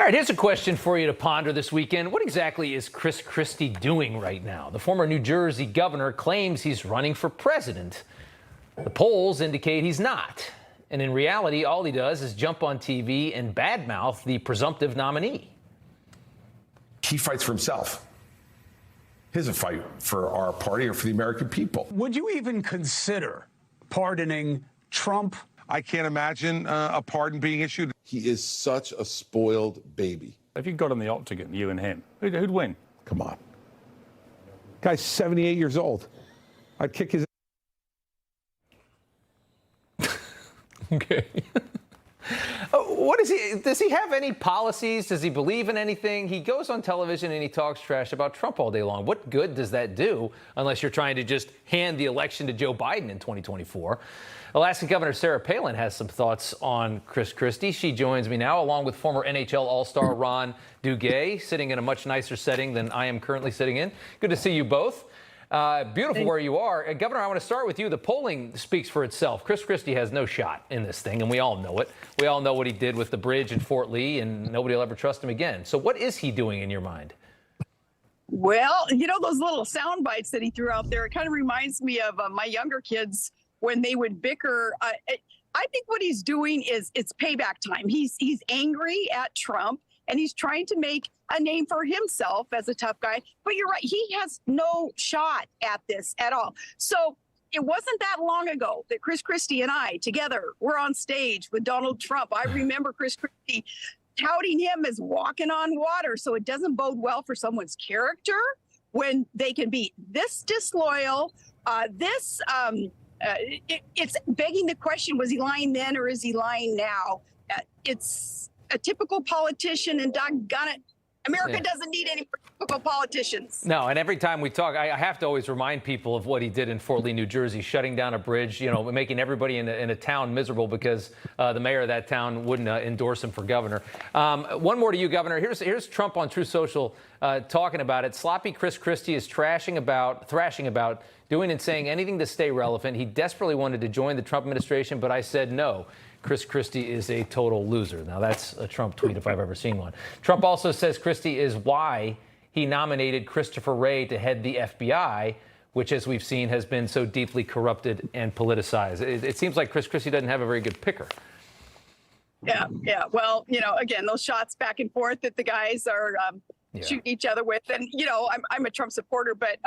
All right, here's a question for you to ponder this weekend. What exactly is Chris Christie doing right now? The former New Jersey governor claims he's running for president. The polls indicate he's not. And in reality, all he does is jump on TV and badmouth the presumptive nominee. He fights for himself. He doesn't fight for our party or for the American people. Would you even consider pardoning Trump? I can't imagine a pardon being issued. He is such a spoiled baby. If you got on the octagon, you and him, who'd win? Come on. Guy's 78 years old. I'd kick his. Okay. What is he? Does he have any policies? Does he believe in anything? He goes on television and he talks trash about Trump all day long. What good does that do unless you're trying to just hand the election to Joe Biden in 2024? Alaska Governor Sarah Palin has some thoughts on Chris Christie. She joins me now, along with former NHL All-Star Ron Duguay, sitting in a much nicer setting than I am currently sitting in. Good to see you both. Beautiful where you are. Governor, I want to start with you. The polling speaks for itself. Chris Christie has no shot in this thing, and we all know it. We all know what he did with the bridge in Fort Lee, and nobody will ever trust him again. So what is he doing in your mind? Well, you know, those little sound bites that he threw out there, it kind of reminds me of my younger kids when they would bicker. I think what he's doing is it's payback time. He's angry at Trump, and he's trying to make a name for himself as a tough guy. But you're right, he has no shot at this at all. So it wasn't that long ago that Chris Christie and I together were on stage with Donald Trump. I remember Chris Christie touting him as walking on water. So it doesn't bode well for someone's character when they can be this disloyal, it's begging the question, was he lying then or is he lying now? It's a typical politician, and doggone it, America doesn't need any typical politicians. No, and every time we talk, I have to always remind people of what he did in Fort Lee, New Jersey, shutting down a bridge, you know, making everybody in a town miserable because the mayor of that town wouldn't endorse him for governor. One more to you, Governor. Here's Trump on Truth Social talking about it. Sloppy Chris Christie is thrashing about doing and saying anything to stay relevant. He desperately wanted to join the Trump administration, but I said no. Chris Christie is a total loser. Now, that's a Trump tweet if I've ever seen one. Trump also says Christie is why he nominated Christopher Wray to head the FBI, which, as we've seen, has been so deeply corrupted and politicized. It seems like Chris Christie doesn't have a very good picker. Yeah. Well, you know, again, those shots back and forth that the guys are shooting each other with. And, you know, I'm a Trump supporter, but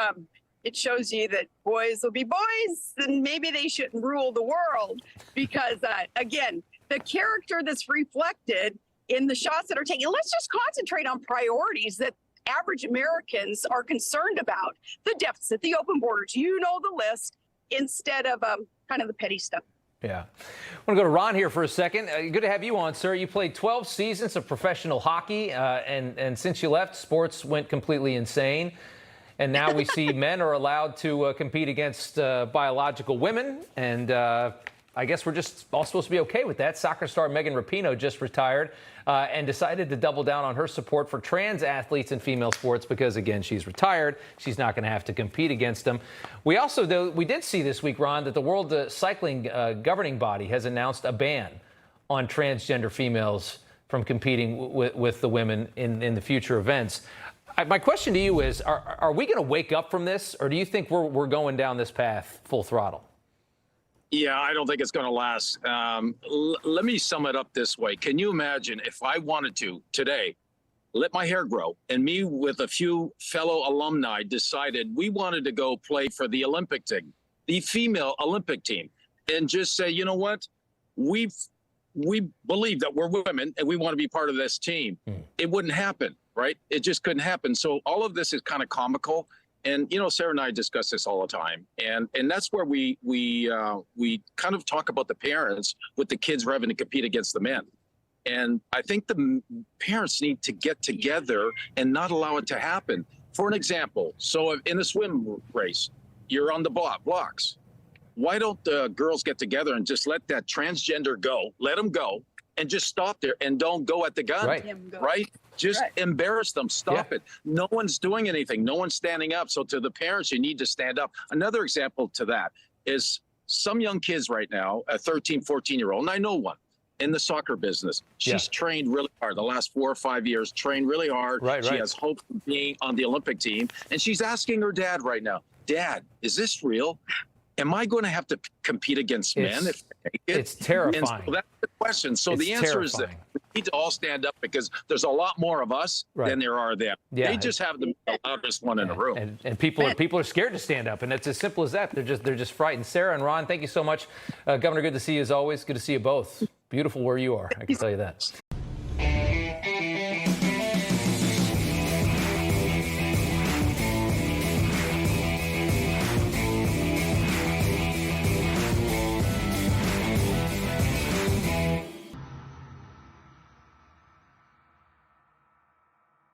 it shows you that boys will be boys, and maybe they shouldn't rule the world because, again, the character that's reflected in the shots that are taken. Let's just concentrate on priorities that average Americans are concerned about. The deficit, the open borders, you know the list, instead of kind of the petty stuff. Yeah. I want to go to Ron here for a second. Good to have you on, sir. You played 12 seasons of professional hockey, and since you left, sports went completely insane. And now we see men are allowed to compete against biological women. And I guess we're just all supposed to be okay with that. Soccer star Megan Rapinoe just retired and decided to double down on her support for trans athletes in female sports because, again, she's retired. She's not going to have to compete against them. We also, though, we did see this week, Ron, that the World Cycling governing body has announced a ban on transgender females from competing with the women in the future events. My question to you is, are we going to wake up from this, or do you think we're going down this path full throttle? Yeah, I don't think it's going to last. Let me sum it up this way. Can you imagine if I wanted to today let my hair grow and me with a few fellow alumni decided we wanted to go play for the Olympic team, the female Olympic team, and just say, you know what, we believe that we're women and we want to be part of this team. It wouldn't happen. Right? It just couldn't happen. So all of this is kind of comical. And, you know, Sarah and I discuss this all the time. And that's where we kind of talk about the parents with the kids having to compete against the men. And I think the parents need to get together and not allow it to happen. For an example, so in the swim race, you're on the blocks. Why don't the girls get together and just let that transgender go, let them go, and just stop there and don't go at the gun, right? Just embarrass them, stop it. No one's doing anything. No one's standing up. So to the parents, you need to stand up. Another example to that is some young kids right now, a 13, 14-year-old, and I know one, in the soccer business. She's Yeah. trained really hard the last 4 or 5 years, trained really hard. Right, she right. has hope of being on the Olympic team. And she's asking her dad right now, Dad, is this real? Am I going to have to compete against men if I make it? It's terrifying. And so that's the question. So It's the answer is that terrifying. we need to all stand up because there's a lot more of us Right. than there are them. Yeah. They just have the loudest one in the room. And people are scared to stand up, and it's as simple as that. They're just frightened. Sarah and Ron, thank you so much. Governor, good to see you as always. Good to see you both. Beautiful where you are, I can tell you that.